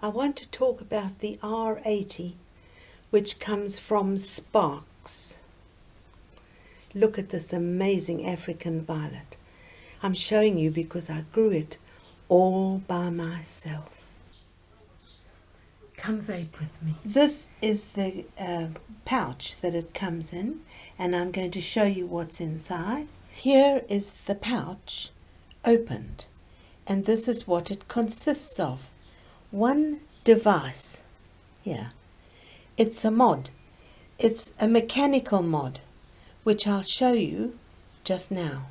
I want to talk about the R80, which comes from Sparks. Look at this amazing African violet. I'm showing you because I grew it all by myself. Come vape with me. This is the pouch that it comes in, and I'm going to show you what's inside. Here is the pouch opened, and this is what it consists of. One device here. It's a mod. It's a mechanical mod, which I'll show you just now.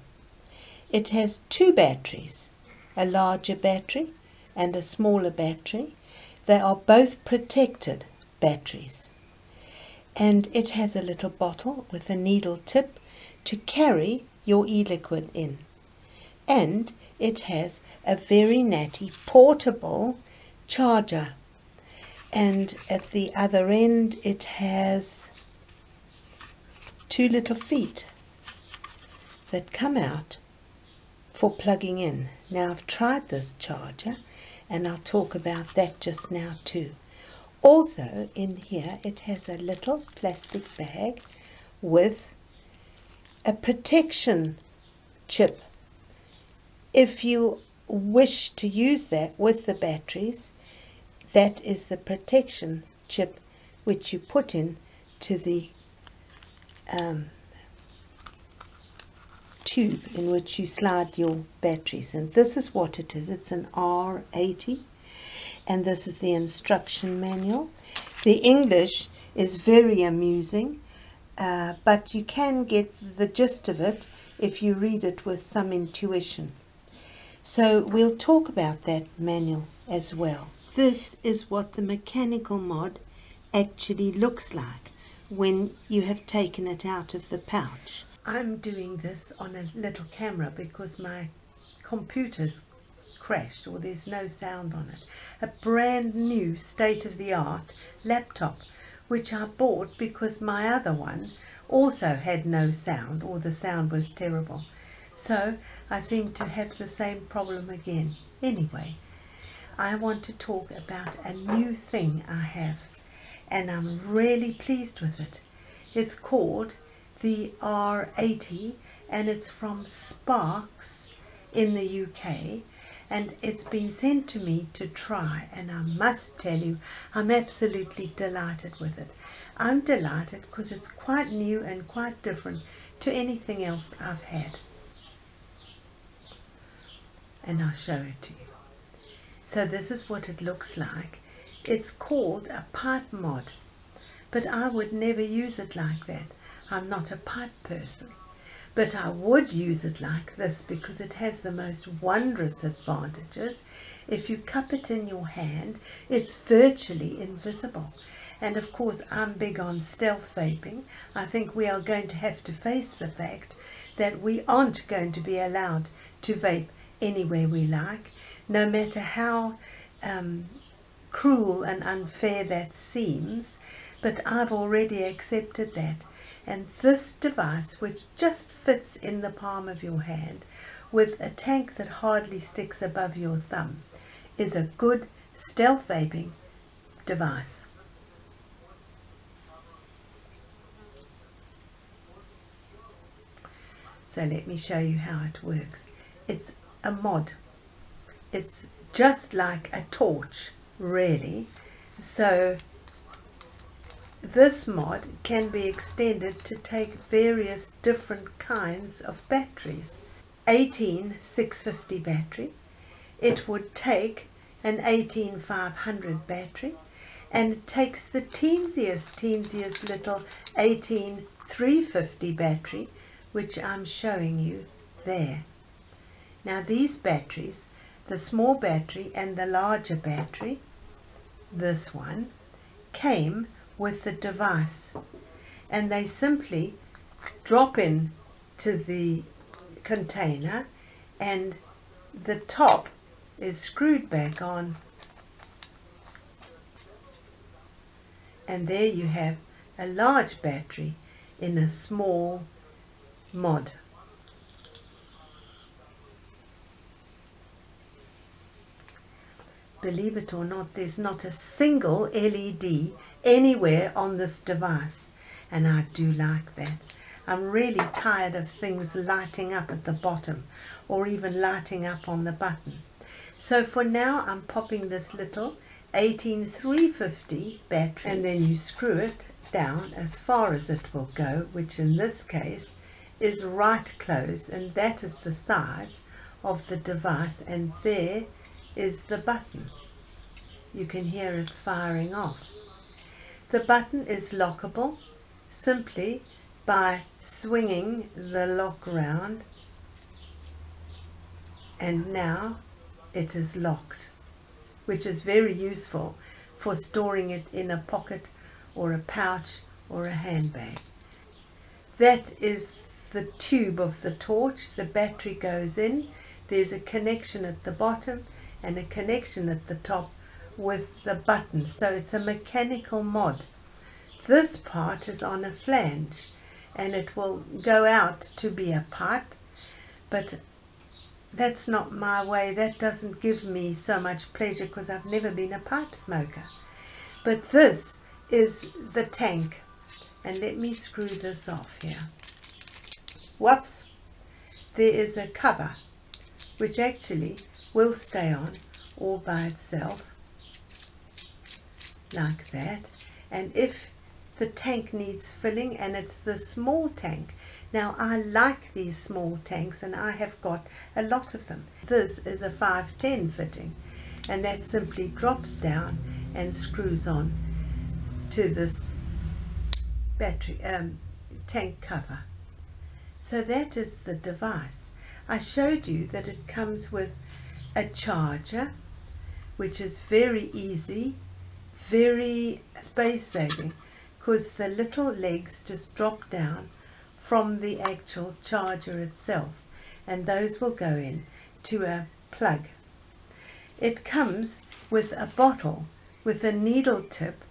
It has two batteries, a larger battery and a smaller battery. They are both protected batteries. And it has a little bottle with a needle tip to carry your e-liquid in. And it has a very natty portable charger. And at the other end it has two little feet that come out for plugging in. Now I've tried this charger, and I'll talk about that just now too. Also in here it has a little plastic bag with a protection chip. If you wish to use that with the batteries, that is the protection chip which you put in to the tube in which you slide your batteries. And this is what it is. It's an R80, and this is the instruction manual. The English is very amusing, but you can get the gist of it if you read it with some intuition. So we'll talk about that manual as well. This is what the mechanical mod actually looks like when you have taken it out of the pouch. I'm doing this on a little camera because my computer's crashed, or there's no sound on it. A brand new state-of-the-art laptop which I bought because my other one also had no sound, or the sound was terrible. So I seem to have the same problem again. Anyway, I want to talk about a new thing I have, and I'm really pleased with it. It's called the R80, and it's from Sparks in the UK, and it's been sent to me to try, and I must tell you I'm absolutely delighted with it. I'm delighted because it's quite new and quite different to anything else I've had, and I'll show it to you. So this is what it looks like. It's called a pipe mod, but I would never use it like that. I'm not a pipe person, but I would use it like this because it has the most wondrous advantages. If you cup it in your hand, it's virtually invisible. And of course, I'm big on stealth vaping. I think we are going to have to face the fact that we aren't going to be allowed to vape anywhere we like, no matter how cruel and unfair that seems. But I've already accepted that. And this device, which just fits in the palm of your hand with a tank that hardly sticks above your thumb, is a good stealth vaping device. So let me show you how it works. It's a mod. It's just like a torch, really. So this mod can be extended to take various different kinds of batteries. 18 650 battery. It would take an 18 500 battery, and it takes the teeniest little 18 350 battery, which I'm showing you there. Now these batteries, the small battery and the larger battery, this one, came with the device, and they simply drop in to the container, and the top is screwed back on, and there you have a large battery in a small mod. Believe it or not, there's not a single LED anywhere on this device, and I do like that. I'm really tired of things lighting up at the bottom or even lighting up on the button. So for now I'm popping this little 18350 battery, and then you screw it down as far as it will go, which in this case is right close, and that is the size of the device, and there is the button. You can hear it firing off. The button is lockable simply by swinging the lock around, and now it is locked, which is very useful for storing it in a pocket or a pouch or a handbag. That is the tube of the torch. The battery goes in. There's a connection at the bottom and a connection at the top with the button, so it's a mechanical mod. This part is on a flange and it will go out to be a pipe, but that's not my way. That doesn't give me so much pleasure because I've never been a pipe smoker. But this is the tank, and let me screw this off here. Whoops! There is a cover which actually will stay on all by itself like that, and if the tank needs filling, and it's the small tank. Now I like these small tanks and I have got a lot of them. This is a 510 fitting, and that simply drops down and screws on to this battery tank cover. So that is the device. I showed you that it comes with a charger, which is very easy, very space saving, because the little legs just drop down from the actual charger itself, and those will go in to a plug. It comes with a bottle with a needle tip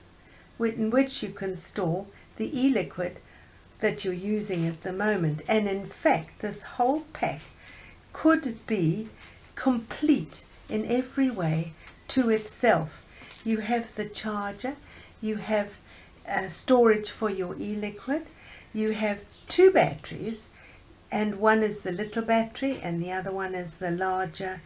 in which you can store the e-liquid that you're using at the moment, and in fact this whole pack could be complete in every way to itself. You have the charger, you have storage for your e-liquid, you have two batteries, and one is the little battery and the other one is the larger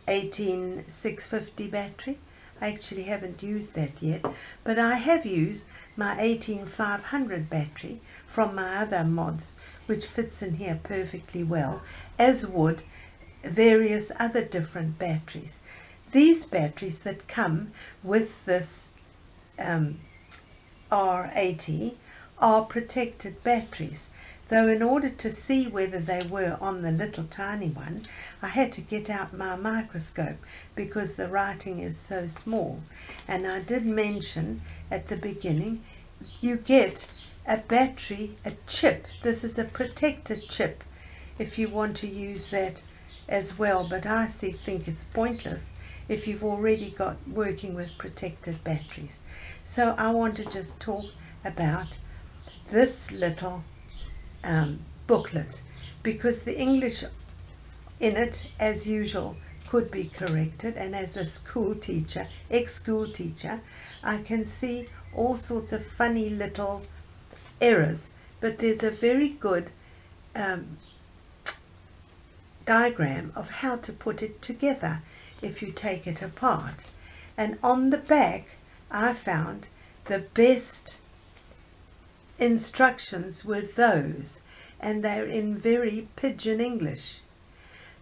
18650 battery. I actually haven't used that yet, but I have used my 18500 battery from my other mods, which fits in here perfectly well, as would various other different batteries. These batteries that come with this R80 are protected batteries, though in order to see whether they were on the little tiny one, I had to get out my microscope because the writing is so small. And I did mention at the beginning, you get a battery, a chip. This is a protected chip if you want to use that as well, but I think it's pointless if you've already got working with protected batteries. So I want to just talk about this little booklet, because the English in it, as usual, could be corrected, and as a school teacher, ex-school teacher, I can see all sorts of funny little errors, but there's a very good diagram of how to put it together if you take it apart. And on the back I found the best instructions with those, and they're in very pidgin English,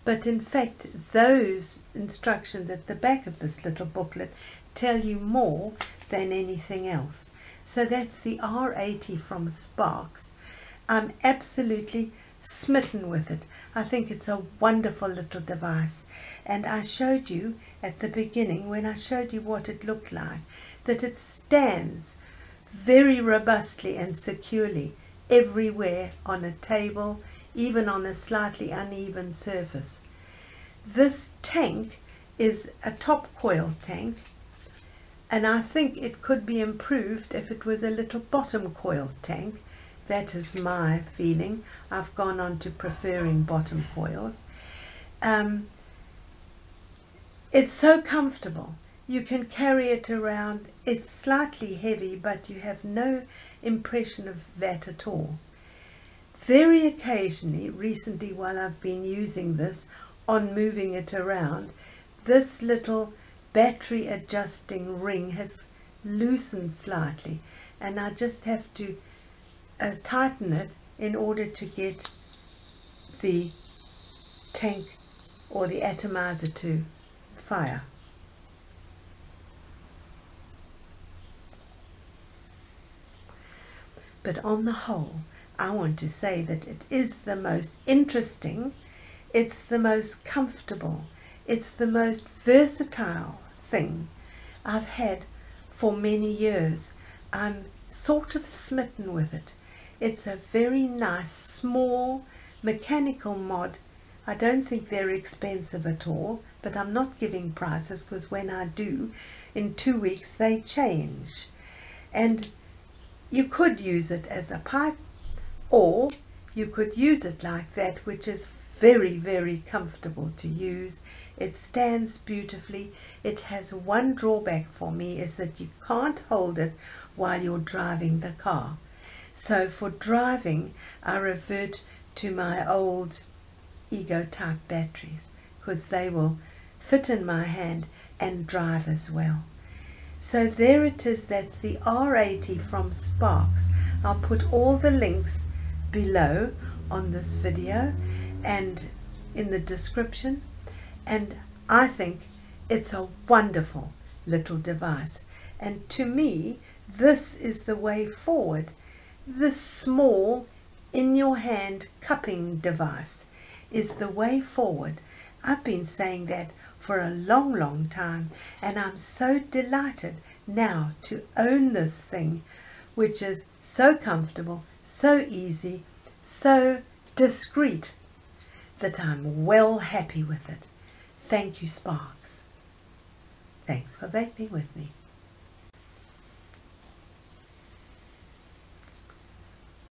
but in fact those instructions at the back of this little booklet tell you more than anything else. So that's the R80 from Sparks. I'm absolutely smitten with it. I think it's a wonderful little device, and I showed you at the beginning, when I showed you what it looked like, that it stands very robustly and securely everywhere on a table, even on a slightly uneven surface. This tank is a top coil tank, and I think it could be improved if it was a little bottom coil tank. That is my feeling. I've gone on to preferring bottom coils. It's so comfortable. You can carry it around. It's slightly heavy, but you have no impression of that at all. Very occasionally, recently while I've been using this on moving it around, this little battery adjusting ring has loosened slightly, and I just have to tighten it in order to get the tank or the atomizer to fire. But on the whole, I want to say that it is the most interesting, it's the most comfortable, it's the most versatile thing I've had for many years. I'm sort of smitten with it. It's a very nice, small, mechanical mod. I don't think they're expensive at all, but I'm not giving prices because when I do, in 2 weeks they change. And you could use it as a pipe, or you could use it like that, which is very, very comfortable to use. It stands beautifully. It has one drawback for me, is that you can't hold it while you're driving the car. So for driving, I revert to my old Ego type batteries, because they will fit in my hand and drive as well. So there it is. That's the R80 from Sparks. I'll put all the links below on this video and in the description, and I think it's a wonderful little device, and to me this is the way forward. This small in your hand cupping device is the way forward. I've been saying that for a long time, and I'm so delighted now to own this thing, which is so comfortable, so easy, so discreet, that I'm well happy with it. Thank you, Sparks. Thanks for vaping with me.